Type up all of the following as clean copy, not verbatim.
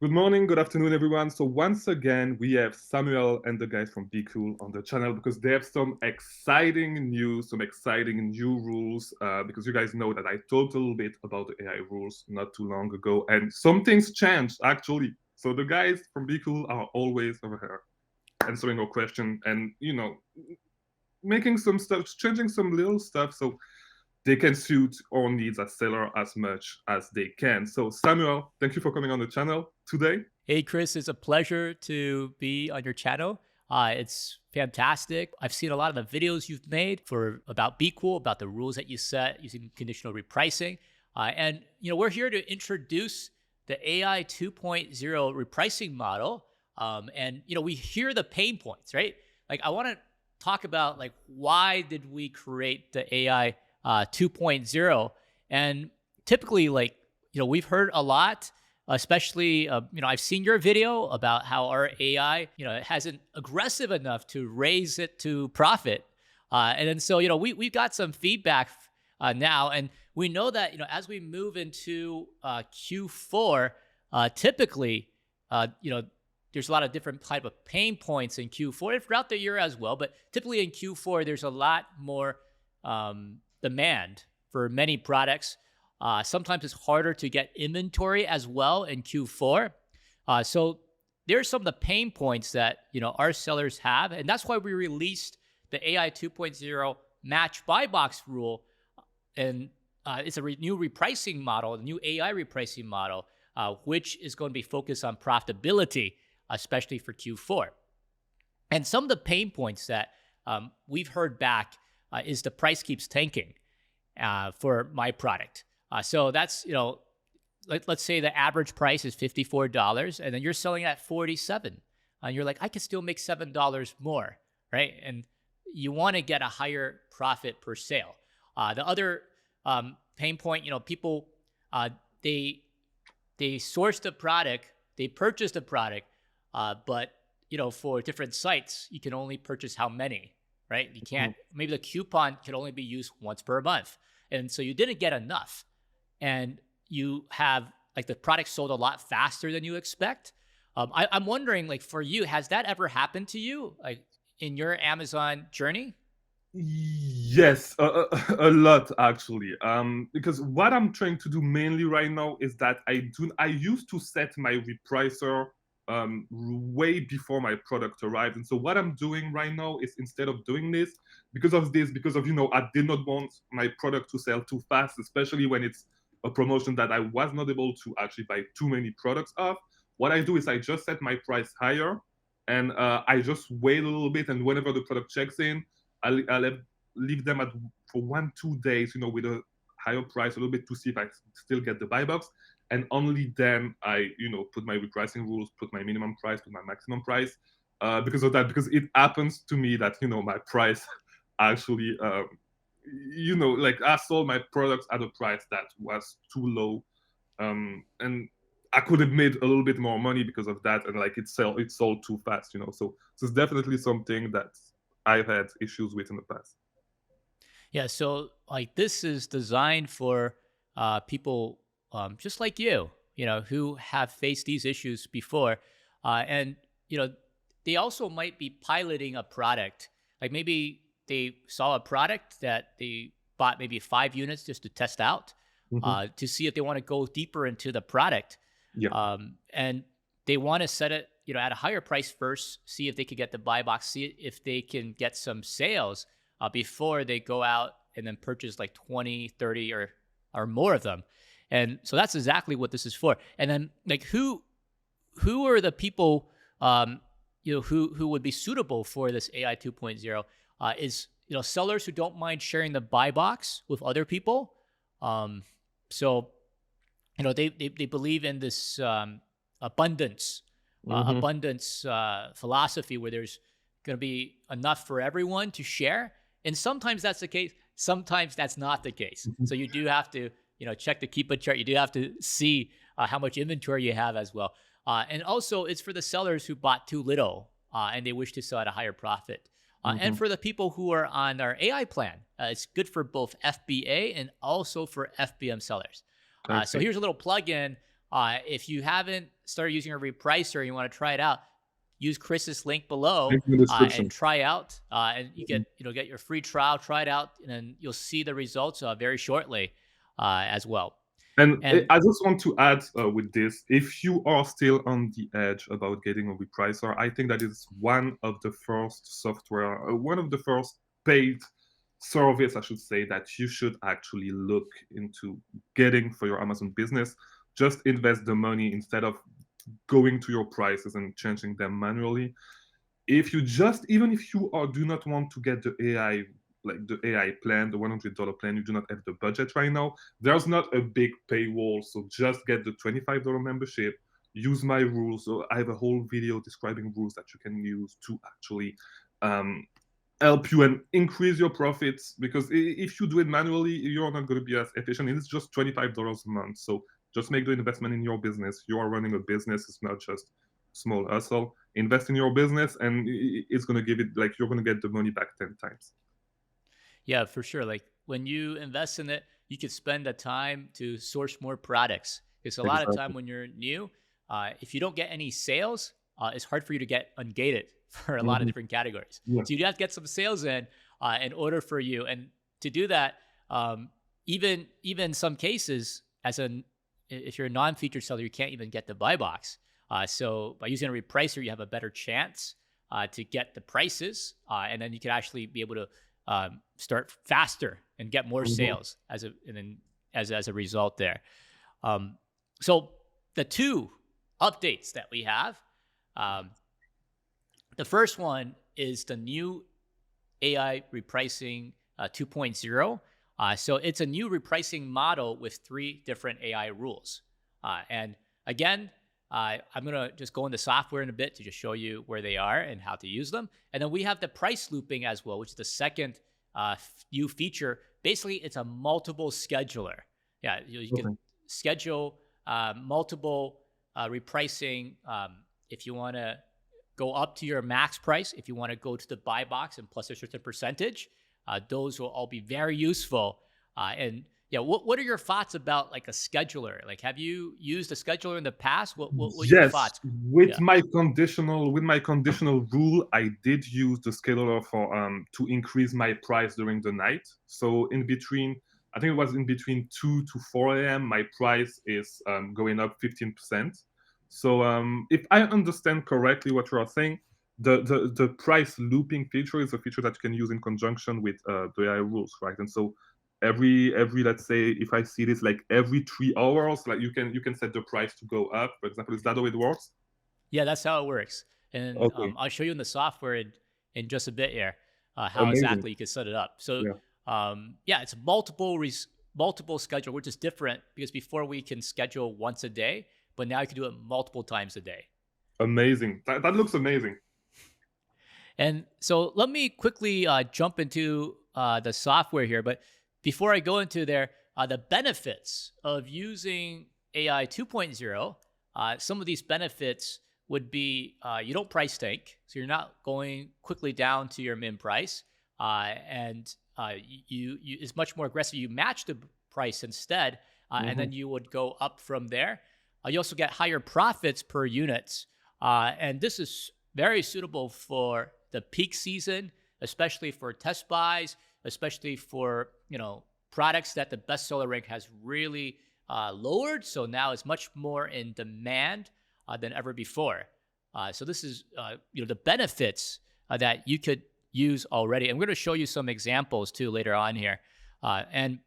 Good morning, good afternoon, everyone. So once again, we have Samuel and the guys from BQool on the channel because they have some exciting news, some exciting new rules. Because you guys know that I talked a little bit about the AI rules not too long ago, and some things changed actually. So the guys from BQool are always over here answering your question and making some stuff, changing some little stuff so they can suit our needs as seller as much as they can. So Samuel, thank you for coming on the channel today. Hey, Chris, it's a pleasure to be on your channel. It's fantastic. I've seen a lot of the videos you've made about BQool, about the rules that you set using conditional repricing. And we're here to introduce the AI 2.0 repricing model. And we hear the pain points, right? Like I want to talk about like why did we create the AI 2.0? And typically, we've heard a lot. Especially, I've seen your video about how our AI, it hasn't aggressive enough to raise it to profit. And then so, we've got some feedback now. And we know that, as we move into Q4, typically, there's a lot of different type of pain points in Q4 and throughout the year as well. But typically in Q4, there's a lot more demand for many products. Sometimes it's harder to get inventory as well in Q4. So there's some of the pain points that our sellers have, and that's why we released the AI 2.0 match buy box rule, and it's a new repricing model, a new AI repricing model, which is going to be focused on profitability, especially for Q4. And some of the pain points that we've heard back is the price keeps tanking for my product. So that's, let's say the average price is $54 and then you're selling at $47 and you're like, I can still make $7 more, right? And you want to get a higher profit per sale. The other pain point, people, they source the product, they purchase the product, but, for different sites, you can only purchase how many, right? You can't, maybe the coupon can only be used once per month. And so you didn't get enough. And you have like the product sold a lot faster than you expect. I'm wondering, like for you, has that ever happened to you, like in your Amazon journey? Yes, a lot actually. Because what I'm trying to do mainly right now is that I used to set my repricer way before my product arrived, and so what I'm doing right now is instead of doing this, because of I did not want my product to sell too fast, especially when it's a promotion that I was not able to actually buy too many products of. What I do is I just set my price higher, and I just wait a little bit, and whenever the product checks in, I'll leave them for 1-2 days, with a higher price a little bit to see if I still get the buy box, and only then I, put my repricing rules, put my minimum price, put my maximum price, because of that. Because it happens to me that my price actually like I sold my products at a price that was too low, and I could have made a little bit more money because of that, and like it sold too fast, so it's definitely something that I've had issues with in the past. Yeah, so like this is designed for people just like you, who have faced these issues before. And, they also might be piloting a product. Like maybe they saw a product that they bought maybe 5 units just to test out, to see if they want to go deeper into the product. Yeah. And they want to set it, at a higher price first, see if they could get the buy box, see if they can get some sales before they go out and then purchase like 20, 30 or more of them. And so that's exactly what this is for. And then like who are the people who would be suitable for this AI 2.0 is sellers who don't mind sharing the buy box with other people. So they believe in this abundance philosophy where there's going to be enough for everyone to share. And sometimes that's the case. Sometimes that's not the case. So you do have to check the Keepa chart. You do have to see how much inventory you have as well. And also, it's for the sellers who bought too little and they wish to sell at a higher profit. And for the people who are on our AI plan, it's good for both FBA and also for FBM sellers. So here's a little plug-in. If you haven't start using a repricer, you want to try it out, use Chris's link below Link in the and description. try out. And you Mhm. get your free trial, try it out, and then you'll see the results very shortly as well. And And I just want to add with this, if you are still on the edge about getting a repricer, I think that is one of the first software, one of the first paid service, I should say, that you should actually look into getting for your Amazon business. Just invest the money instead of going to your prices and changing them manually. If you just, even if you are do not want to get the AI, like the AI plan, the $100 plan, you do not have the budget right now, there's not a big paywall. So just get the $25 membership, use my rules. So I have a whole video describing rules that you can use to actually um, help you and increase your profits, because if you do it manually, you're not going to be as efficient. It's just $25 a month. So just make the investment in your business. You are running a business. It's not just small hustle. Invest in your business, and it's going to give it, like, you're going to get the money back 10 times. yeah, for sure. Like when you invest in it, you could spend the time to source more products. Because a lot of time Exactly. when you're new, if you don't get any sales, it's hard for you to get ungated for a lot of Hmm. different categories. Yeah. So you have to get some sales in order for you. And to do that, even some cases, if you're a non-featured seller, you can't even get the buy box. So by using a repricer, you have a better chance to get the prices, and then you can actually be able to start faster and get more Hmm. sales as a result there. So the two updates that we have, um, the first one is the new AI repricing 2.0. So it's a new repricing model with 3 different AI rules. And again, I'm going to just go into software in a bit to just show you where they are and how to use them. And then we have the price looping as well, which is the second new feature. Basically, it's a multiple scheduler. Yeah, you can Okay. schedule multiple repricing if you want to go up to your max price, if you want to go to the buy box and plus a certain percentage. Those will all be very useful. And yeah, what are your thoughts about like a scheduler? Like, have you used a scheduler in the past? What are your Yes, thoughts? with Yeah. my conditional rule, I did use the scheduler for to increase my price during the night. So in between, I think it was in between 2 to 4 a.m., my price is going up 15%. So if I understand correctly what you are saying, the price looping feature is a feature that you can use in conjunction with the AI rules, right? And so every, let's say, if I see this, like every 3 hours, like you can set the price to go up, for example. Is that how it works? Yeah, that's how it works. And Okay. I'll show you in the software in just a bit here how Amazing. exactly you can set it up. So Yeah. yeah, it's multiple schedule, which is different because before we can schedule once a day, but now you can do it multiple times a day. Amazing. That looks amazing. And so let me quickly jump into the software here. But before I go into there, the benefits of using AI 2.0, some of these benefits would be you don't price tank. So you're not going quickly down to your min price. And you is much more aggressive. You match the price instead, and Hmm. then you would go up from there. You also get higher profits per units. And this is very suitable for the peak season, especially for test buys, especially for products that the bestseller rank has really lowered. So now it's much more in demand than ever before. So this is the benefits that you could use already. And we're going to show you some examples too later on here. And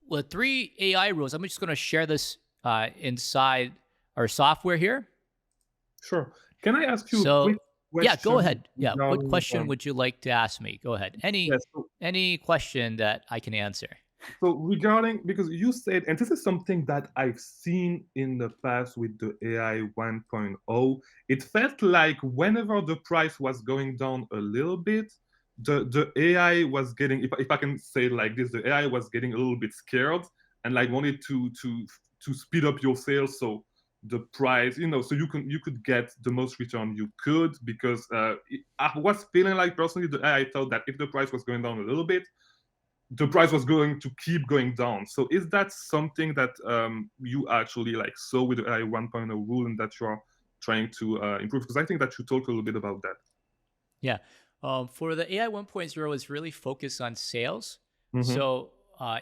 with 3 AI rules, I'm just going to share this inside our software here. Sure. Can I ask you a So quick yeah, go question ahead. Yeah, what regarding question would you like to ask me? Go ahead. yes, so Any question that I can answer. regarding, because you said, and this is something that I've seen in the past with the AI 1.0, it felt like whenever the price was going down a little bit, the AI was getting, if I can say it like this, the AI was getting a little bit scared and like wanted to speed up your sales. So the price, so you could get the most return you could, because I was feeling like personally the AI thought that if the price was going down a little bit, the price was going to keep going down. So is that something that you actually like saw with the AI 1.0 rule and that you're trying to improve? Because I think that you talked a little bit about that. Yeah. For the AI 1.0, it's really focused on sales. Mm-hmm. So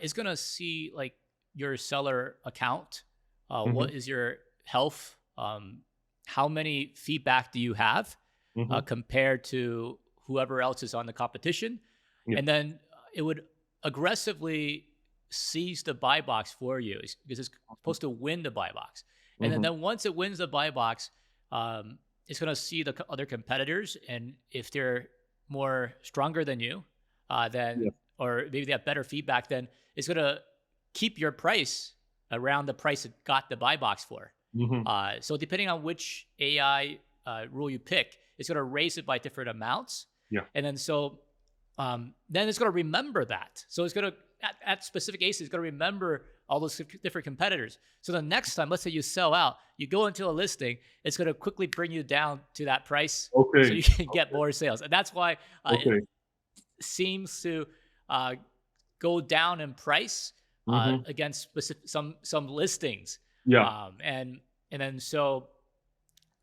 it's going to see like your seller account. Mm-hmm. What is your health? How many feedback do you have Mm-hmm. compared to whoever else is on the competition? Yeah. And then it would aggressively seize the buy box for you because it's supposed to win the buy box. And Mm-hmm. then once it wins the buy box, it's going to see the other competitors, and if they're more stronger than you, then Yeah. or maybe they have better feedback, then it's going to keep your price around the price it got the buy box for. Mm-hmm. So depending on which AI rule you pick, it's going to raise it by different amounts, Yeah. and then it's going to remember that. So it's going to at specific aces, it's going to remember all those different competitors. So the next time, let's say you sell out, you go into a listing, it's going to quickly bring you down to that price so Okay. you can get more sales. And that's why it Okay. seems to uh, go down in price Mm-hmm. against specific, some listings. Yeah. And then so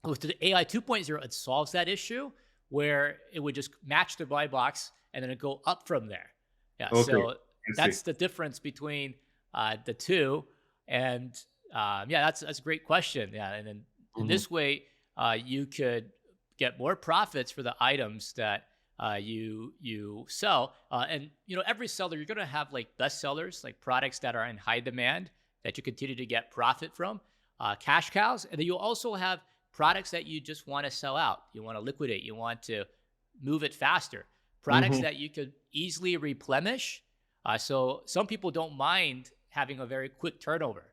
with the AI 2.0, it solves that issue where it would just match the buy box and then it go up from there. Yeah, Okay. so I see. that's the difference between the two. And yeah, that's a great question. Yeah, and then in Mm-hmm. this way, you could get more profits for the items that you sell. And every seller, you're gonna have like best sellers, like products that are in high demand that you continue to get profit from, cash cows, and then you'll also have products that you just want to sell out. You want to liquidate. You want to move it faster. Products Mm-hmm. that you could easily replenish. So some people don't mind having a very quick turnover.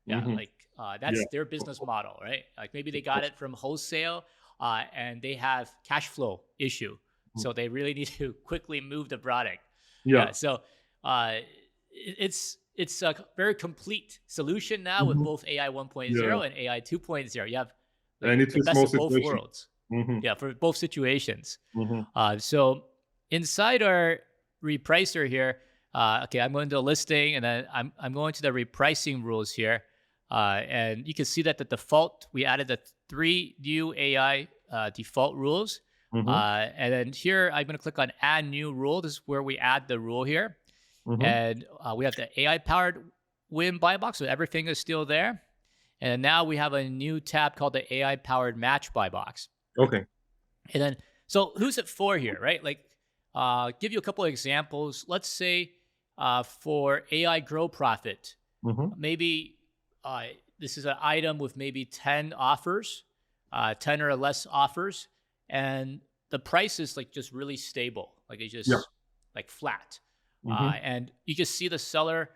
Yeah, Mm-hmm. like Yeah. that's their business model, right? Like maybe they got it from wholesale and they have cash flow issue. So they really need to quickly move the product. Yeah. Yeah, so uh, it's a very complete solution now with Mm-hmm. both AI 1.0 Yeah. and AI 2.0. You have like And it the fits best more of both situation. worlds. Mm-hmm. Yeah, for both situations. Mm-hmm. So inside our repricer here, okay, I'm going to the listing and then I'm going to the repricing rules here. And you can see that the default, we added the 3 new AI default rules. Mm-hmm. And then here, I'm going to click on add new rule. This is where we add the rule here. Mm-hmm. And we have the AI powered win buy box. So everything is still there. And now we have a new tab called the AI powered match buy box. Okay. And then, so who's it for here, right? Like, give you a couple of examples. Let's say for AI grow profit, Mm-hmm. maybe this is an item with maybe 10 offers, 10 or less offers, and the price is like just really stable, like it's Yeah. just like flat. Mm-hmm. And you just see the seller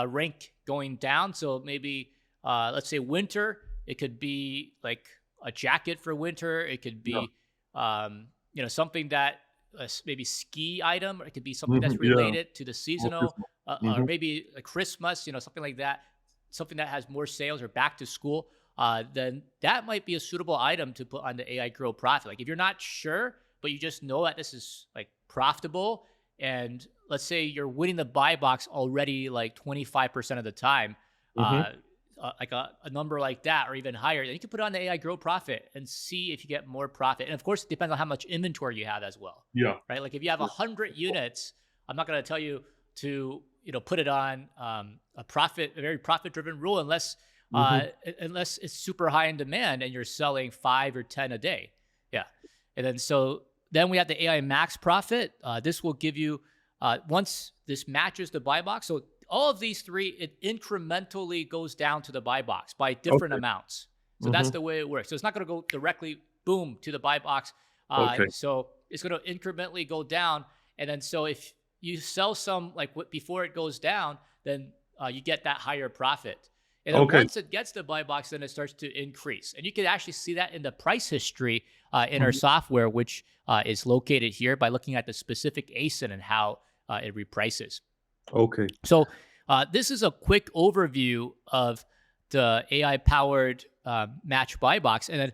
rank going down. So maybe let's say winter, it could be like a jacket for winter. It could Yeah. be something that maybe ski item, or it could be something Mm-hmm. that's Yeah. related to the More seasonal, Christmas. or Mm-hmm. maybe a Christmas, something like that, something that has more sales, or back to school. Then that might be a suitable item to put on the AI Grow Profit. Like if you're not sure, but you just know that this is like profitable, and let's say you're winning the buy box already like 25% of the time, Mm-hmm. like a number like that or even higher, then you can put it on the AI Grow Profit and see if you get more profit. And of course, it depends on how much inventory you have as well, Yeah. right? Like if you have 100 units, I'm not going to tell you to put it on a very profit-driven rule unless Mm-hmm. unless it's super high in demand and you're selling 5 or 10 a day. Yeah, and then we have the AI Max Profit. This will give you once this matches the buy box. So all of these three, it incrementally goes down to the buy box by different Okay. amounts. So that's Mm-hmm. the way it works. So it's not going to go directly, boom, to the buy box. Okay. So it's going to incrementally go down. And then so if you sell some like before it goes down, then you get that higher profit. And then Okay. once it gets the buy box, then it starts to increase. And you can actually see that in the price history in our Mm-hmm. software, which is located here by looking at the specific ASIN and how it reprices. Okay. So this is a quick overview of the AI-powered match buy box. And then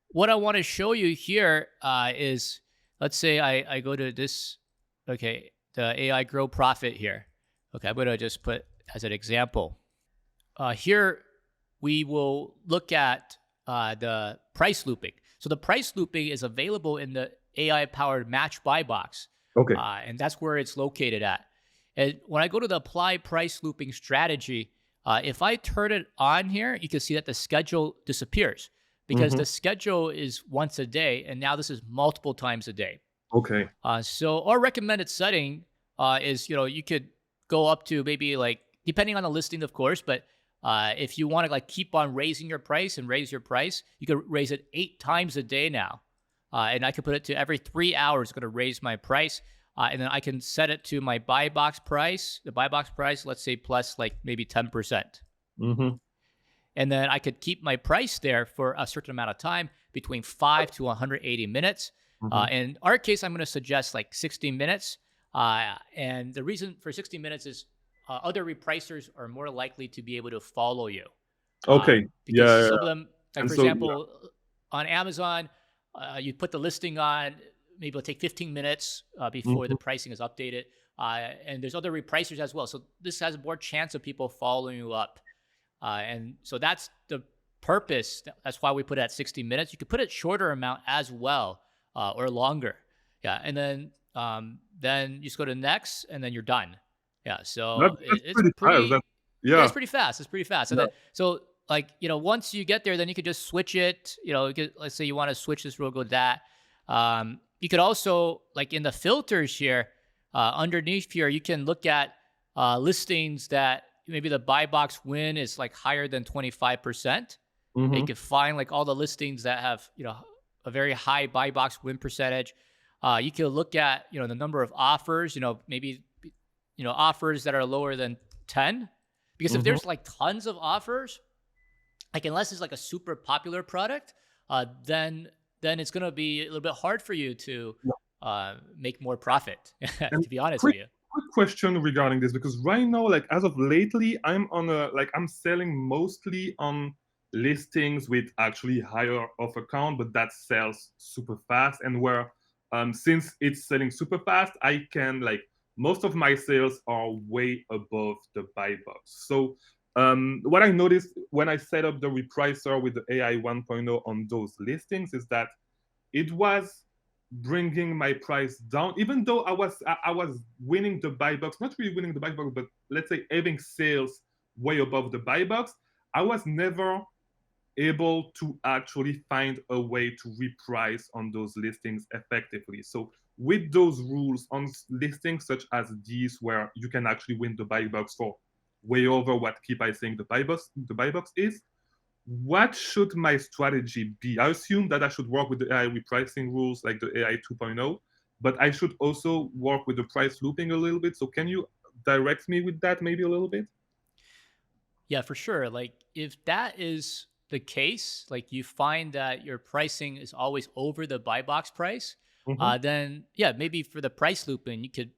what I want to show you here is, let's say I go to this, okay, the AI Grow Profit here. Okay, I'm going to just put as an example. Here, we will look at the price looping. So the price looping is available in the AI-powered match buy box, Okay. and that's where it's located at. And when I go to the apply price looping strategy, if I turn it on here, you can see that the schedule disappears because Mm-hmm. the schedule is once a day, and now this is multiple times a day. Okay. So our recommended setting is, you could go up to maybe like, depending on the listing, of course, but if you want to like keep on raising your price and raise your price, you could raise it 8 times a day now. And I could put it to every 3 hours, going to raise my price. And then I can set it to my buy box price, the buy box price, let's say plus like maybe 10%. Mm-hmm. And then I could keep my price there for a certain amount of time, between 5 to 180 minutes. Mm-hmm. In our case, I'm going to suggest like 60 minutes. And the reason for 60 minutes is other repricers are more likely to be able to follow you. Okay. Because Yeah, yeah, some of yeah. them, like And for so yeah. example, on Amazon, you put the listing on, maybe it'll take 15 minutes before Mm-hmm. the pricing is updated. And there's other repricers as well. So this has more chance of people following you up. And so that's the purpose. That's why we put it at 60 minutes. You could put it shorter amount as well, or longer. Yeah. And then you just go to next and then you're done. Yeah. So That's it's pretty fast. pretty, yeah, it's Yeah. pretty fast. It's pretty fast. And Yeah. then, so like, once you get there, then you could just switch it. Let's say you want to switch this rule, go to that. You could also, like in the filters here, underneath here, you can look at listings that maybe the buy box win is like higher than 25%. And you Mm-hmm. can find like all the listings that have, a very high buy box win percentage. You can look at, the number of offers, maybe, offers that are lower than 10. Because if Mm-hmm. there's like tons of offers, like unless it's like a super popular product, then it's going to be a little bit hard for you to make more profit, And to be honest with quick you. quick question regarding this, because right now, like as of lately, I'm selling mostly on listings with actually higher offer count, but that sells super fast. And where since it's selling super fast, I can like most of my sales are way above the buy box. So what I noticed when I set up the repricer with the AI 1.0 on those listings is that it was bringing my price down, even though I was winning the buy box, not really winning the buy box, but let's say having sales way above the buy box. I was never able to actually find a way to reprice on those listings effectively. So with those rules on listings such as these, where you can actually win the buy box for way over what keep I saying the buy box is, what should my strategy be? I assume that I should work with the AI repricing rules like the AI 2.0, but I should also work with the price looping a little bit. So can you direct me with that maybe a little bit? Yeah, for sure. Like if that is the case, like you find that your pricing is always over the buy box price, Mm-hmm. then yeah, maybe for the price looping, you could,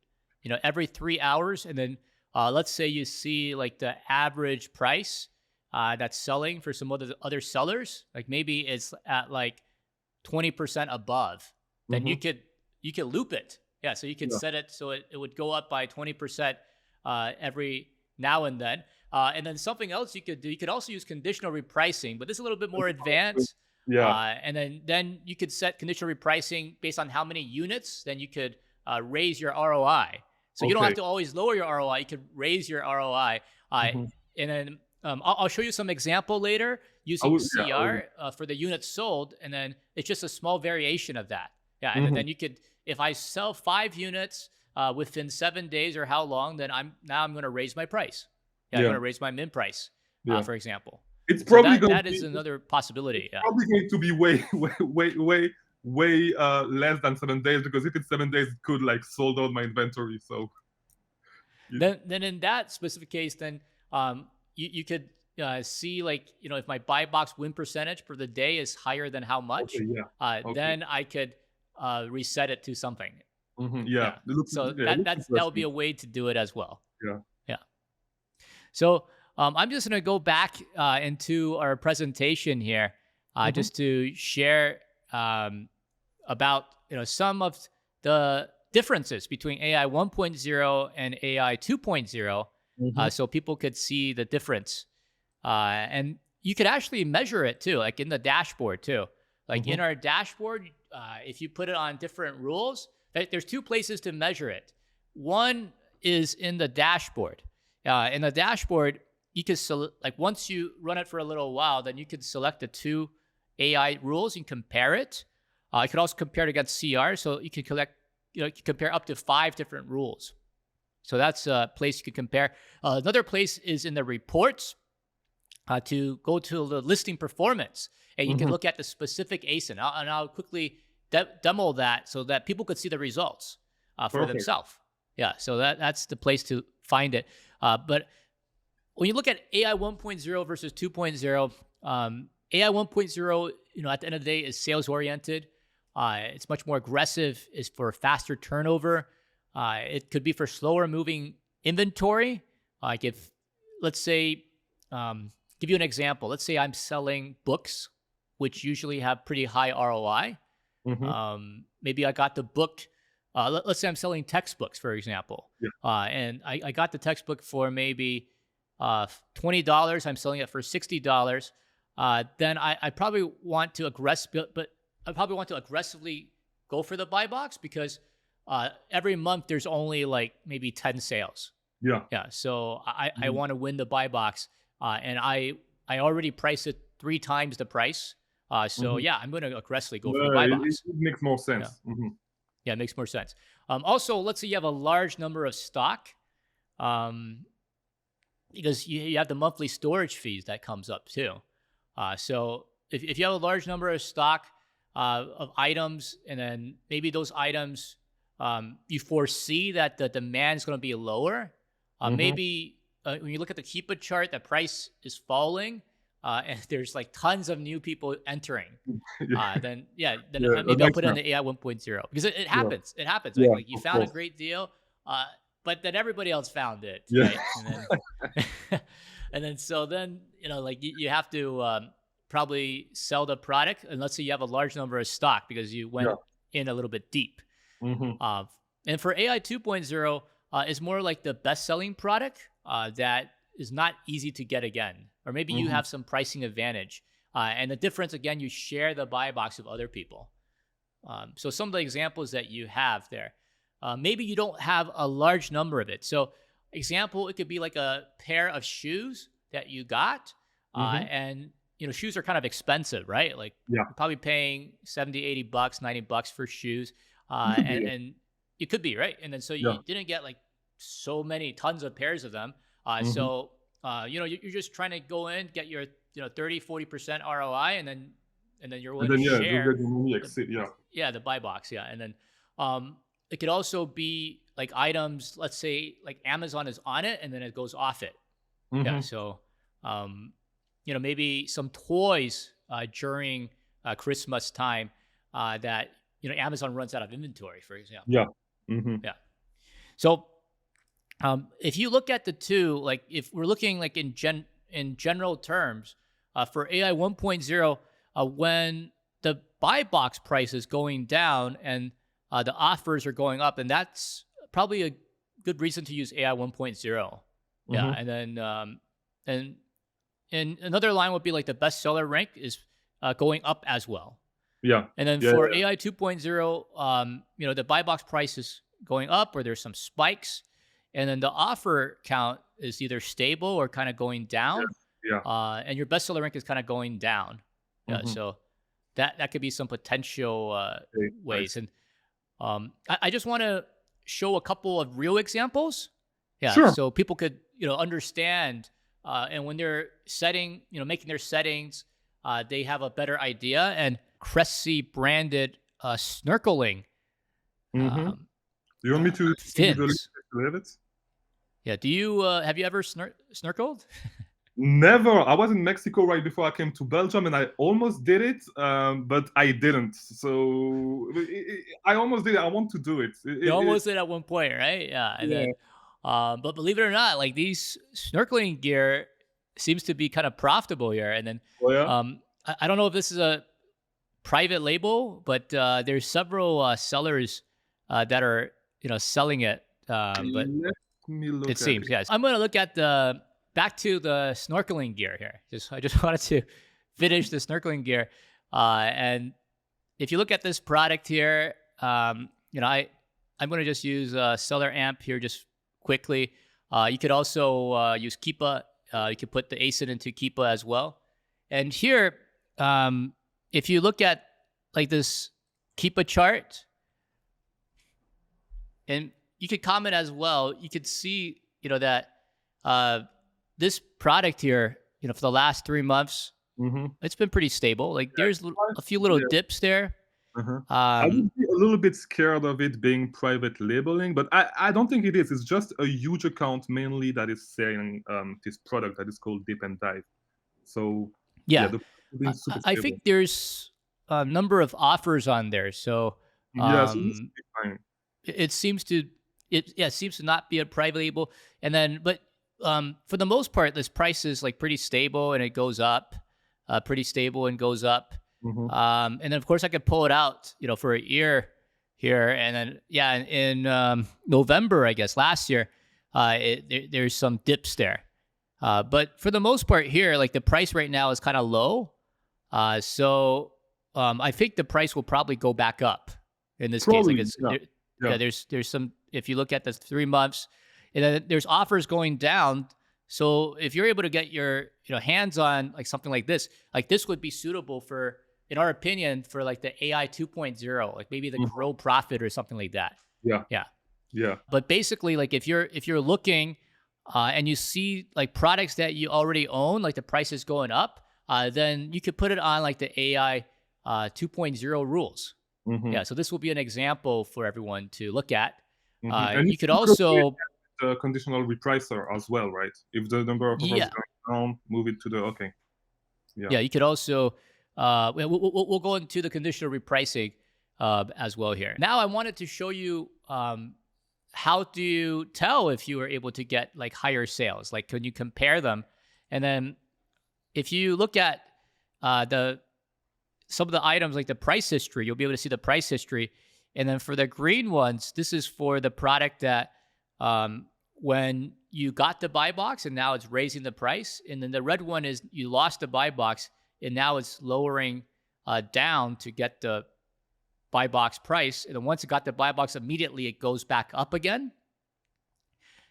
every 3 hours, and then let's say you see like the average price that's selling for some other sellers, like maybe it's at like 20% above, then Mm-hmm. you could loop it. Yeah, so you could Yeah. set it so it would go up by 20% every now and then. And then something else you could do, you could also use conditional repricing, but this is a little bit more advanced. Yeah. And then you could set conditional repricing based on how many units, then you could raise your ROI. So you don't have Okay. to always lower your ROI. You could raise your ROI. Mm-hmm. And then I'll show you some example later I using would. Yeah. I would. CR for the units sold, and then it's just a small variation of that. Yeah, and Mm-hmm. then you could, if I sell 5 units within 7 days or how long, then I'm going to raise my price. Yeah, I'm going Yeah. to raise my min price, Yeah. for example. It's So probably that going to that is be. another possibility. Yeah. Probably going to be way, way less than 7 days, because if it's 7 days, it could like sold out my inventory. So Then in that specific case, then you could see like if my buy box win percentage for the day is higher than how much, okay, yeah, okay, then I could reset it to something. yeah, Yeah. So it looks that would be interesting. a way to do it as well. Yeah. Yeah. So I'm just going to go back into our presentation here, Hmm. just to share about some of the differences between AI 1.0 and AI 2.0. Mm-hmm. so people could see the difference. And you could actually measure it too, like in the dashboard too. Like Mm-hmm. in our dashboard, if you put it on different rules, there's two places to measure it. One is in the dashboard. In the dashboard, you can select, like once you run it for a little while, then you can select the two AI rules and compare it. You can also compare it against CR, so you can you can compare up to 5 different rules. So that's a place you can compare. Another place is in the reports. To go to the listing performance, and you can Mm-hmm. look at the specific ASIN. And I'll quickly demo that so that people could see the results for Perfect. themselves. Yeah, so that's the place to find it. But when you look at AI 1.0 versus 2.0, AI 1.0, at the end of the day, is sales oriented. It's much more aggressive. Is for faster turnover. It could be for slower moving inventory. Like if, let's say, give you an example. Let's say I'm selling books, which usually have pretty high ROI. Mm-hmm. Maybe I got the book. Let's say I'm selling textbooks, for example, Yeah. and I got the textbook for maybe $20. I'm selling it for $60. Then I probably want to but I probably want to aggressively go for the buy box because every month there's only like maybe 10 sales. Yeah. Yeah, so I Mm-hmm. want to win the buy box, and I already priced it 3 times the price. So Mm-hmm. yeah, I'm going to aggressively go for the Yeah, buy it box. makes more Yeah, sense. Mm-hmm. yeah, it makes more sense. Also, let's say you have a large number of stock, um, because you have the monthly storage fees that comes up too. So if you have a large number of stock of items, and then maybe those items you foresee that the demand is going to be lower, Mm-hmm. maybe when you look at the Keepa chart, the price is falling, and there's like tons of new people entering. Yeah. Then yeah, then Yeah. A maybe I'll put it on nightmare. the AI 1.0 because it Yeah. happens. It happens. Yeah. Like you Of found a course. great deal, but then everybody else found it, Yeah. right? And then and then so then like you have to probably sell the product, and let's say you have a large number of stock because you went Yeah. in a little bit deep. Mm-hmm. Uh, and for AI 2.0, it's more like the best-selling product that is not easy to get again, or maybe you Mm-hmm. have some pricing advantage. And the difference, again, you share the buy box with other people. So some of the examples that you have there, maybe you don't have a large number of it. So example, it could be like a pair of shoes that you got, Mm-hmm. and shoes are kind of expensive, right? Like Yeah. you're probably paying 70, 80 bucks, 90 bucks for shoes. You could be. And it could be, right? And then so Yeah. you didn't get like so many tons of pairs of them. Mm-hmm. So you're just trying to go in, get your 30-40% ROI, and then you're And willing to then yeah, just share get the money the, exit. Yeah. yeah, the buy box, yeah. And then it could also be like items, let's say like Amazon is on it and then it goes off it. Yeah, Mm-hmm. so um maybe some toys during Christmas time that Amazon runs out of inventory, for example. Yeah. Mm-hmm. Yeah. So if you look at the two, like if we're looking like in general terms, for AI 1.0, when the buy box price is going down and the offers are going up, and that's probably a good reason to use AI 1.0. Yeah, Mm-hmm. and then and another line would be like the bestseller rank is going up as well. Yeah. And then Yeah. for Yeah. AI 2.0, the buy box price is going up or there's some spikes. And then the offer count is either stable or kind of going down. Yes. Yeah. And your bestseller rank is kind of going down. Yeah, Mm-hmm. so that could be some potential Okay. ways. Nice. And I just want to show a couple of real examples. Yeah, Sure. so people could understand, and when they're making their settings, they have a better idea. And Cressy branded snorkeling Mm-hmm. Do you want me to give you the link fins. to have it? Yeah, do you have you ever snorkeled? Never. I was in Mexico right before I came to Belgium, and I almost did it, but I didn't. So I almost did it. I want to do it. You almost did at one point, right? Yeah, and Yeah. then, but believe it or not, like these snorkeling gear seems to be kind of profitable here. And then, Oh yeah. I don't know if this is a private label, but there's several sellers that are selling it. But Let's me look It at seems, it. yes. I'm going to look at the back to the snorkeling gear here. I just wanted to finish the snorkeling gear. And if you look at this product here, I'm going to just use Stellar Amp here just quickly. You could also use Keepa. You could put the ASIN into Keepa as well. And here, if you look at like this Keepa chart, and you could comment as well, you could see, that this product here, for the last 3 months, Mm-hmm. it's been pretty stable. Like there's a few little Yeah. dips there. Uh-huh. I Um, would be a little bit scared of it being private labeling, but I don't think it is. It's just a huge account mainly that is selling this product that is called Dip and Dive. So yeah, yeah, the product is being super I stable. think there's a number of offers on there. So Yeah, so this should be fine. it seems to it seems to not be a private label. And then, but for the most part, this price is like pretty stable and it goes up, pretty stable and goes up. Mm-hmm. And then of course I could pull it out, for a year here, and then in November, I guess last year, there's some dips there. But for the most part here, like the price right now is kind of low. So I think the price will probably go back up in this case. Like Probably, yeah. there's some, if you look at the 3 months, and then there's offers going down. So if you're able to get your hands on like something like this would be suitable for, in our opinion, for like the AI 2.0, like maybe the Mhm. Grow Profit or something like that. Yeah, Yeah. yeah. But basically, like if you're looking and you see like products that you already own, like the price is going up, then you could put it on like the AI 2.0 rules. Mm-hmm. Yeah. So this will be an example for everyone to look at. Mm-hmm. And You could you could also also, the conditional repricer as well, right? If the number of offers yeah, going down, move it to the okay. Yeah. yeah, you could also, we'll go into the conditional repricing as well here. Now I wanted to show you how do you tell if you are able to get like higher sales? Like, can you compare them? And then if you look at some of the items like the price history, you'll be able to see the price history. And then for the green ones, this is for the product that when you got the buy box and now it's raising the price. And then the red one is you lost the buy box and now it's lowering down to get the buy box price. And then once it got the buy box, immediately it goes back up again.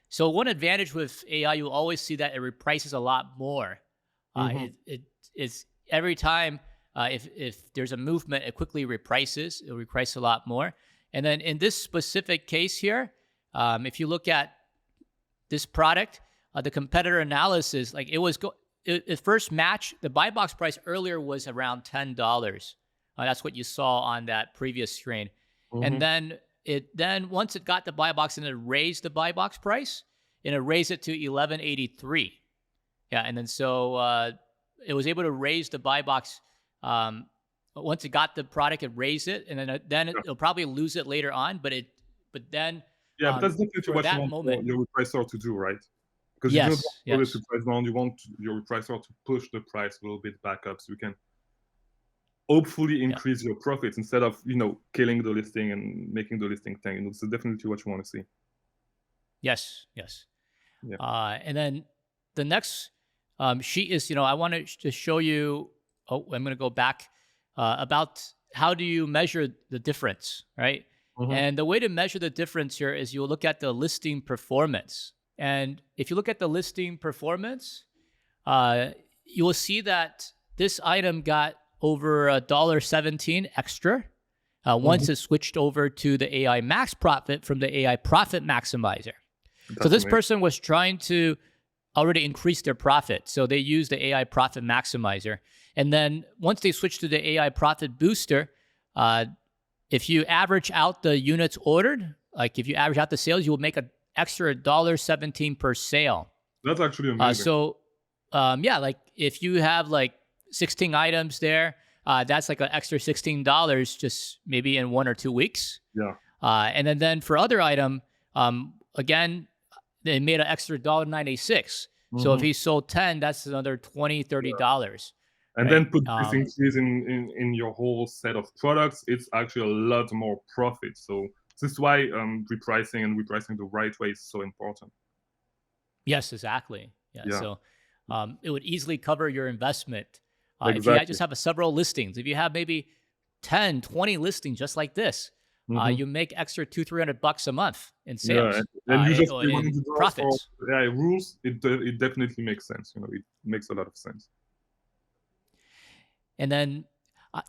So one advantage with AI, you'll always see that it reprices a lot more. It's every time if there's a movement, it quickly reprices. It'll reprice a lot more. And then in this specific case here, if you look at this product, the competitor analysis, like it first matched, the buy box price earlier was around $10. That's what you saw on that previous screen. And then once it got the buy box and it raised the buy box price, and it raised it to $11.83. Yeah, and then so it was able to raise the buy box. Once it got the product, it raised it, and then it'll probably lose it later on. But then Yeah, but that's definitely for what you that want moment, your repricer to do, right? Because you don't want it to price down. You want your repricer to push the price a little bit back up, so you can hopefully increase your profits instead of killing the listing and making the listing tank. It's definitely what you want to see. Yes. Yeah. And then the next sheet is, I want to show you. Oh, I'm going to go back about how do you measure the difference, right? And the way to measure the difference here is you'll look at the listing performance. And if you look at the listing performance, you will see that this item got over $1.17 extra once it switched over to the AI Max Profit from the AI Profit Maximizer. So this person was trying to already increase their profit. So they used the AI Profit Maximizer. And then once they switched to the AI Profit Booster, if you average out the units ordered, like if you average out the sales, you will make an extra $1.17 per sale. That's actually amazing. Like if you have like 16 items there, that's like an extra $16 just maybe in 1 or 2 weeks. Yeah. And then for other item, again, they made an extra $1.96. So if he sold 10, that's another $20, $30. And then put this increase in your whole set of products, it's actually a lot more profit. So this is why repricing and repricing the right way is so important. Yes, exactly. Yeah. Yeah, So it would easily cover your investment. If you exactly. just have several listings, if you have maybe 10, 20 listings just like this, Hmm. you make extra two, $300 a month in Yeah, sales and you just or pay in $100 for profits. AI rules. It definitely makes sense. It makes a lot of sense. And then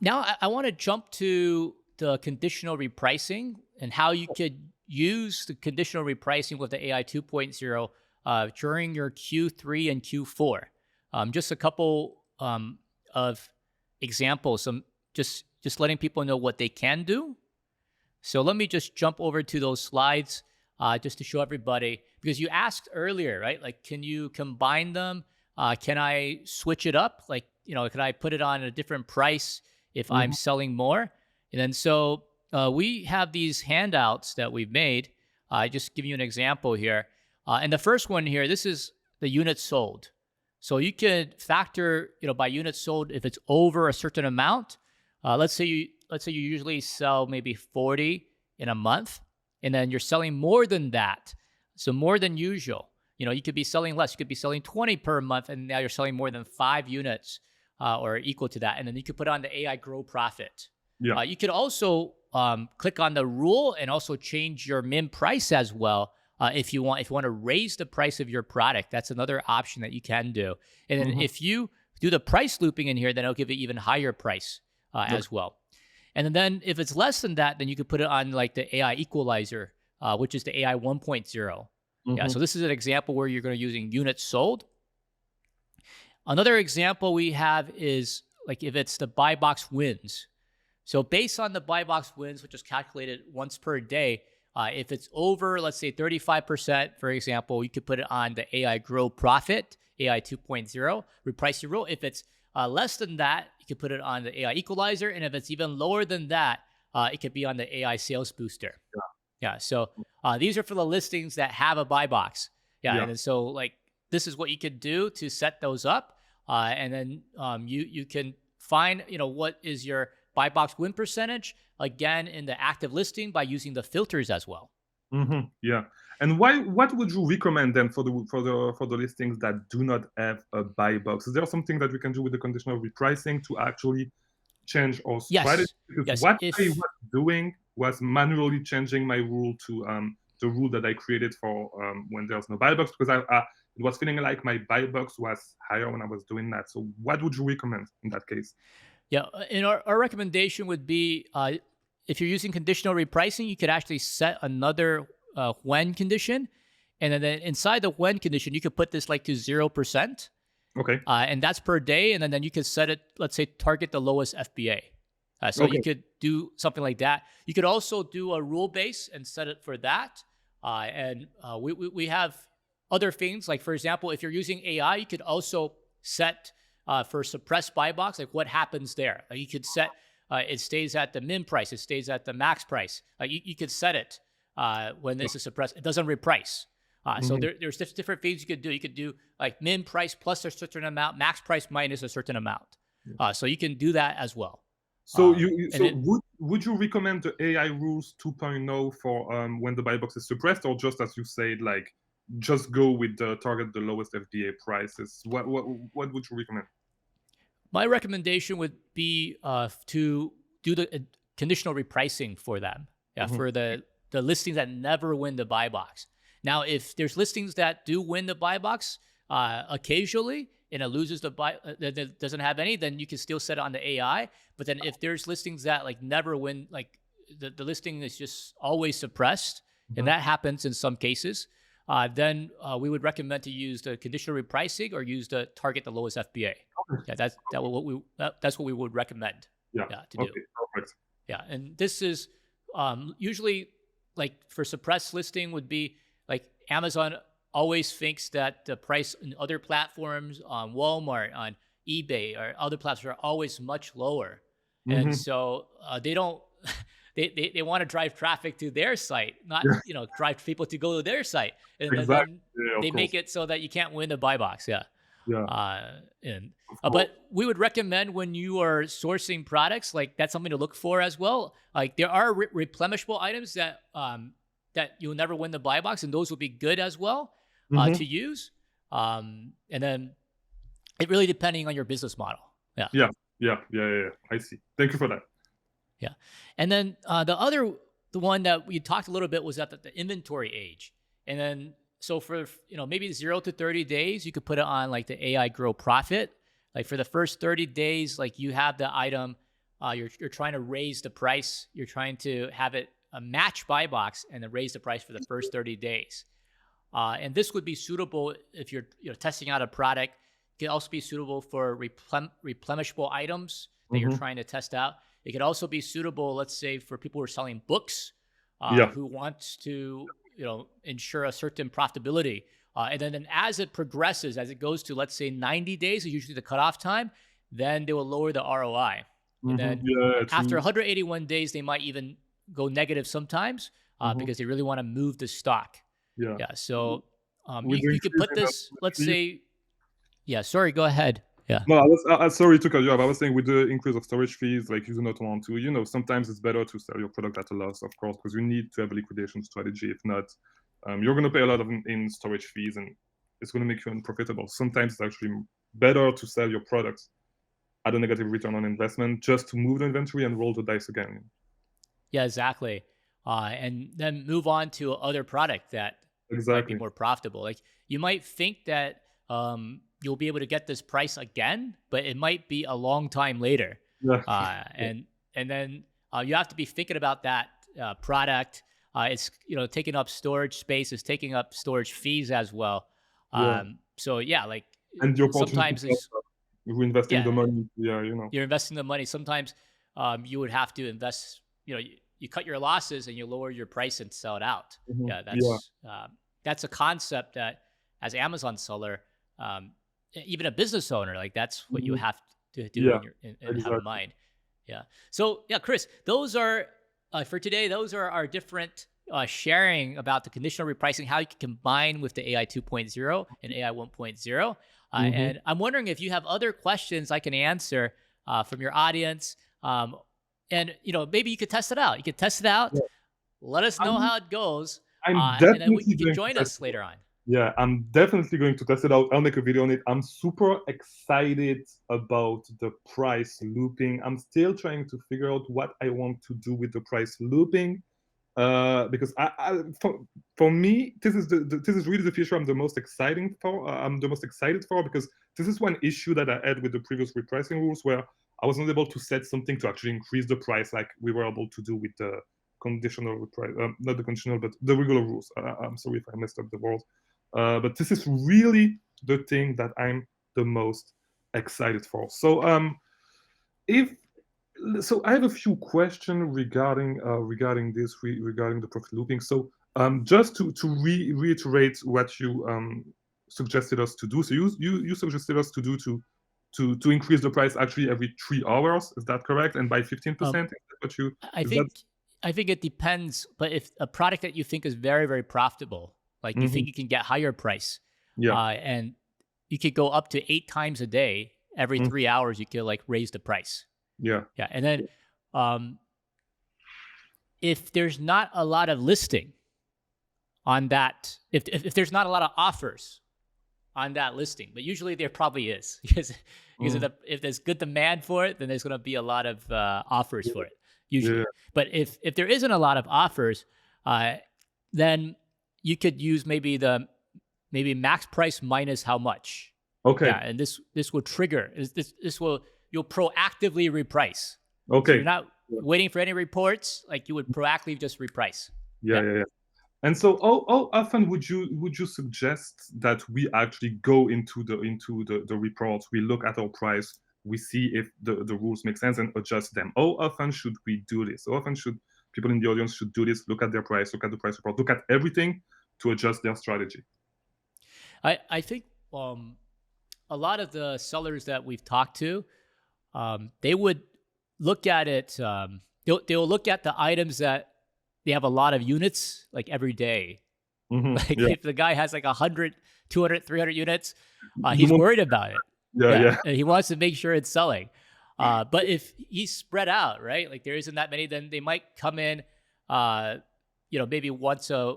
now I want to jump to the conditional repricing and how you could use the conditional repricing with the AI 2.0 during your Q3 and Q4. Just a couple of examples, some just letting people know what they can do. So let me just jump over to those slides just to show everybody because you asked earlier, right? Like, can you combine them? Can I switch it up? Like, can I put it on a different price if I'm Hmm. selling more? And then so we have these handouts that we've made. I just give you an example here. And the first one here, this is the units sold. So you could factor, by units sold if it's over a certain amount. Let's say you usually sell maybe 40 in a month, and then you're selling more than that, so more than usual. You could be selling less. You could be selling 20 per month, and now you're selling more than 5 units or equal to that. And then you could put on the AI grow profit. Yeah. You could also click on the rule and also change your min price as well. If you want, to raise the price of your product, that's another option that you can do. And then Hmm. if you do the price looping in here, then it'll give you even higher price Okay. as well. And then if it's less than that, then you could put it on like the AI equalizer, which is the AI 1.0. Yeah, Hmm. so this is an example where you're going to using units sold. Another example we have is like if it's the buy box wins. So based on the buy box wins, which is calculated once per day, if it's over, let's say 35%, for example, you could put it on the AI grow profit, AI 2.0, repricing rule. If it's less than that, you could put it on the AI equalizer. And if it's even lower than that, it could be on the AI sales booster. Yeah. So these are for the listings that have a buy box. Yeah. Yeah. And then so like this is what you could do to set those up. And then you can find, what is your buy box win percentage again in the active listing by using the filters as well. Yeah. And what would you recommend then for the listings that do not have a buy box? Is there something that we can do with the conditional repricing to actually change our strategy? Yes. Because Yes. what I If was doing was manually changing my rule to the rule that I created for when there's no buy box, because it was feeling like my buy box was higher when I was doing that. So what would you recommend in that case? Yeah, and our recommendation would be if you're using conditional repricing, you could actually set another when condition. And then inside the when condition, you could put this like to 0%. Okay. And that's per day. And then you could set it, let's say, target the lowest FBA. So you Okay. could do something like that. You could also do a rule base and set it for that. And we have other things. Like, for example, if you're using AI, you could also set for suppressed buy box, like what happens there. You could set it stays at the min price, it stays at the max price. You could set it when this is suppressed. It doesn't reprice. So Mhm. there's different things you could do. You could do like min price plus a certain amount, max price minus a certain amount. So you can do that as well. So And it would you recommend the AI rules 2.0 for when the buy box is suppressed, or just as you said, like just go with the target the lowest FBA prices? What would you recommend? My recommendation would be to do the conditional repricing for them. Yeah, Hmm. for the listings that never win the buy box. Now, if there's listings that do win the buy box occasionally and it loses the buy that doesn't have any, then you can still set it on the AI. But then if there's listings that like never win, like the listing is just always suppressed, and Hmm. that happens in some cases, then we would recommend to use the conditional repricing or use the target the lowest FBA. Yeah, that's what we would recommend. Yeah. Yeah, to do. Okay. Perfect. Yeah, and this is usually like for suppressed listing would be like Amazon always thinks that the price in other platforms on Walmart, on eBay, or other platforms are always much lower, and Hmm. so they don't. They want to drive traffic to their site, not Yeah. drive people to go to their site, and Exactly. then Yeah. Of they course. make it so that you can't win the buy box. Yeah. Yeah. And Of but course. we would recommend when you are sourcing products, like that's something to look for as well. Like there are replenishable items that that you'll never win the buy box, and those will be good as well. Mm-hmm. to use. And then it really depending on your business model. Yeah. Yeah. I see. Thank you for that. Yeah. And then the one that we talked a little bit was at the inventory age. And then, so for, maybe 0 to 30 days, you could put it on like the AI Grow Profit. Like for the first 30 days, like you have the item, you're trying to raise the price. You're trying to have it a match buy box and then raise the price for the first 30 days. And this would be suitable if you're testing out a product. It can also be suitable for replenishable items that you're Mm-hmm. trying to test out. It could also be suitable, let's say, for people who are selling books, Yeah. who wants to ensure a certain profitability. And then as it progresses, as it goes to, let's say, 90 days is usually the cutoff time, then they will lower the ROI. And then Yeah. after To 181 days, they might even go negative sometimes mm-hmm. because they really want to move the stock. Yeah. Yeah. So With the you could increase put in the this, let's fee. say, yeah, sorry, go ahead. Yeah. No, sorry to cut you off. I was saying with the increase of storage fees, like you do not want to, sometimes it's better to sell your product at a loss, of course, because you need to have a liquidation strategy. If not, you're going to pay a lot in storage fees and it's going to make you unprofitable. Sometimes it's actually better to sell your products at a negative return on investment just to move the inventory and roll the dice again. Yeah, exactly. And then move on to other product that might be Exactly. more profitable. Like you might think that you'll be able to get this price again, but it might be a long time later. Yeah. And then you have to be thinking about that product. It's taking up storage space, it's taking up storage fees as well. Yeah. So yeah, like And the opportunity sometimes it's reinvesting the yeah, money. Yeah, you're investing the money. Sometimes you would have to invest. You cut your losses and you lower your price and sell it out. Mm-hmm. Yeah, Yeah. That's a concept that as Amazon seller, even a business owner, like that's what you have to do Yeah, and have exactly. in mind. Yeah. So yeah, Chris, those are for today. Those are our different sharing about the conditional repricing, how you can combine with the AI 2.0 and AI 1.0. And I'm wondering if you have other questions I can answer from your audience. And maybe you could test it out. You could test it out. Yeah. Let us know how it goes, I'm and then definitely you can going join to us test it later out. on. Yeah, I'm definitely going to test it out. I'll make a video on it. I'm super excited about the price looping. I'm still trying to figure out what I want to do with the price looping. Because for me, this is really the feature I'm the most excited for because this is one issue that I had with the previous repricing rules where I wasn't able to set something to actually increase the price like we were able to do with the conditional reprice, not the conditional, but the regular rules. I'm sorry if I messed up the word. But this is really the thing that I'm the most excited for. If so I have a few questions regarding regarding the profit looping. So just to reiterate what you suggested us to do. So you suggested us to do to increase the price actually every 3 hours. Is that correct? And by 15%? Is that what you? I Is that? think I think it depends. But if a product that you think is very, very profitable, like you think you can get higher price, Yeah. and you could go up to 8 times a day, every Mhm. 3 hours, you could like raise the price. Yeah. Yeah. And then if there's not a lot of listing on that, if there's not a lot of offers on that listing, but usually there probably is because if there's good demand for it, then there's going to be a lot of offers for it usually. Yeah. But if there isn't a lot of offers, then you could use maybe max price minus how much. Okay. Yeah, and this will trigger. You'll proactively reprice. Okay. So you're not waiting for any reports. Like you would proactively just reprice. Yeah. And so, how often would you suggest that we actually go into the reports? We look at our price, we see if the rules make sense, and adjust them. How often should we do this? How often should people in the audience should do this? Look at their price, look at the price report, look at everything to adjust their strategy. I think a lot of the sellers that we've talked to, they would look at it. They'll look at the items that they have a lot of units like every day. Like if the guy has like 100, 200, 300 units, he's worried about it. Yeah. And he wants to make sure it's selling. But if he's spread out, right? Like there isn't that many, then they might come in, maybe once a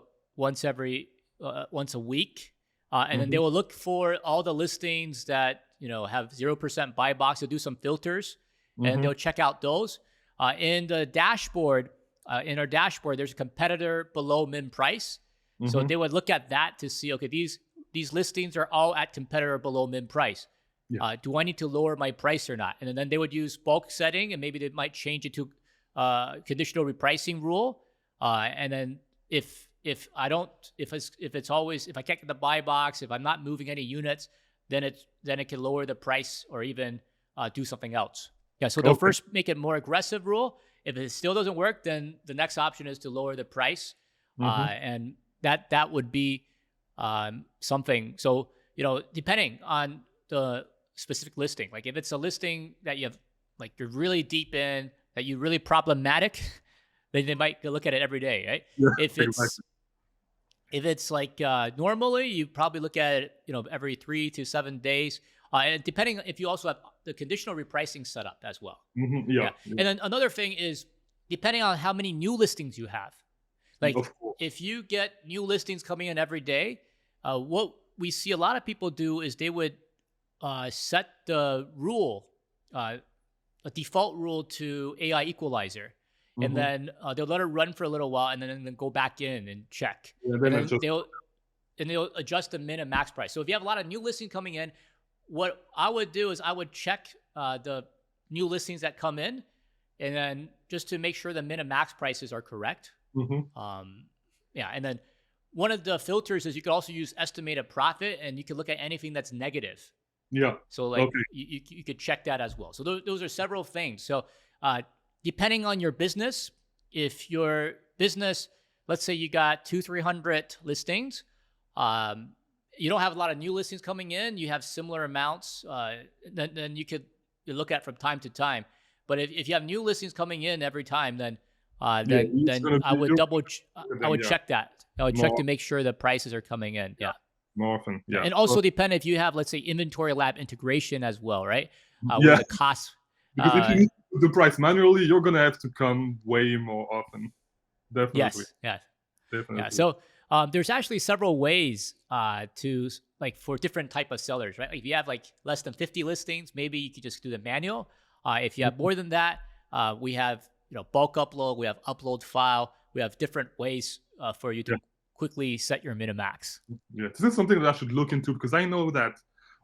week, And then they will look for all the listings that have 0% buy box. They'll do some filters, and they'll check out those. In the dashboard, in our dashboard, there's a competitor below min price. So they would look at that to see, okay, these listings are all at competitor below min price. Yeah. Do I need to lower my price or not? And then they would use bulk setting, and maybe they might change it to conditional repricing rule. And then if I can't get the buy box, if I'm not moving any units, then it can lower the price or even do something else. Yeah. So they'll first make it more aggressive rule. If it still doesn't work, then the next option is to lower the price, and that would be something. So depending on the specific listing, like if it's a listing that you're really deep in, that you're really problematic, then they might look at it every day, right? Yeah, If it's like normally, you probably look at it, every 3 to 7 days, and depending if you also have the conditional repricing set up as well. Yeah. And then another thing is depending on how many new listings you have. Like if you get new listings coming in every day, what we see a lot of people do is they would set the rule, a default rule to AI equalizer. And then they'll let it run for a little while, and then go back in and check. And then they'll adjust the min and max price. So if you have a lot of new listings coming in, what I would do is I would check the new listings that come in, and then just to make sure the min and max prices are correct. And then one of the filters is you could also use estimated profit, and you can look at anything that's negative. Yeah. So like you could check that as well. So those are several things. So depending on your business, if your business, let's say you got 200-300 listings, you don't have a lot of new listings coming in, you have similar amounts, then you could look at from time to time. But if you have new listings coming in every time, then I would check that. I would check to make sure the prices are coming in. Yeah. More often. Yeah. And also depend if you have, let's say, inventory lab integration as well, right? Where the cost. Because if you need to do the price manually, you're gonna have to come way more often. Definitely. Yes. Definitely. Yeah. So there's actually several ways to for different type of sellers, right? Like if you have like less than 50 listings, maybe you could just do the manual. If you have more than that, we have bulk upload, we have upload file, we have different ways for you to quickly set your min and max. Yeah, this is something that I should look into, because I know that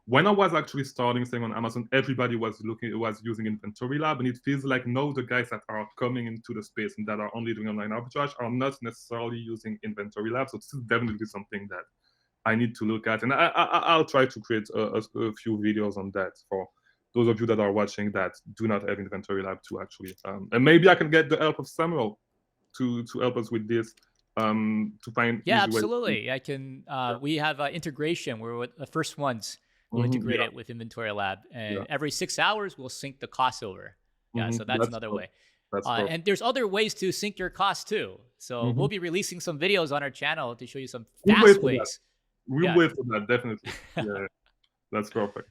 when I was actually starting saying on Amazon, everybody was using Inventory Lab, and it feels like now the guys that are coming into the space and that are only doing online arbitrage are not necessarily using Inventory Lab. So this is definitely something that I need to look at, and I'll try to create a few videos on that for those of you that are watching that do not have Inventory Lab to actually, and maybe I can get the help of Samuel to help us with this. To find absolutely. I can. We have integration. We're the first ones who integrate it with Inventory Lab, and every 6 hours we'll sync the costs over. So that's another way. And there's other ways to sync your costs too. So we'll be releasing some videos on our channel to show you some fast ways. We'll wait for that, definitely. Yeah, that's perfect.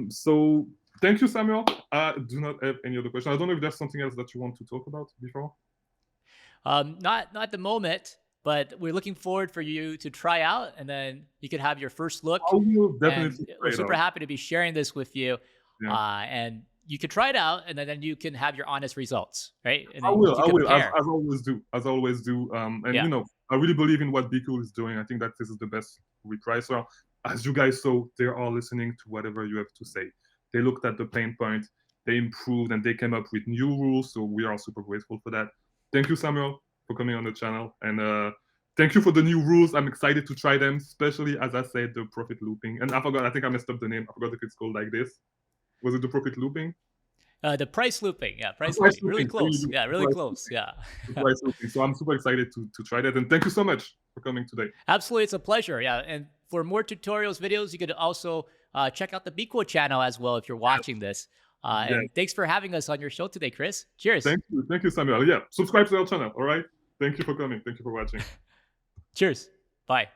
So thank you, Samuel. I do not have any other questions. I don't know if there's something else that you want to talk about before. Not at the moment, but we're looking forward for you to try out, and then you could have your first look. I will definitely. We're super happy to be sharing this with you, and you could try it out, and then you can have your honest results, right? And I will, as always do. And I really believe in what BQool is doing. I think that this is the best repricer. As you guys saw, they are listening to whatever you have to say. They looked at the pain point, they improved, and they came up with new rules. So we are super grateful for that. Thank you, Samuel, for coming on the channel. And thank you for the new rules. I'm excited to try them, especially, as I said, the profit looping. And I think I messed up the name. I forgot if it's called like this. Was it the profit looping? The price looping. Yeah, price looping. Really close. Yeah, really close. Yeah. The price looping. So I'm super excited to try that. And thank you so much for coming today. Absolutely. It's a pleasure. Yeah. And for more tutorials, videos, you could also check out the BQool channel as well if you're watching this. And thanks for having us on your show today, Chris. Cheers. Thank you, Samuel. Yeah, subscribe to our channel. All right. Thank you for coming. Thank you for watching. Cheers. Bye.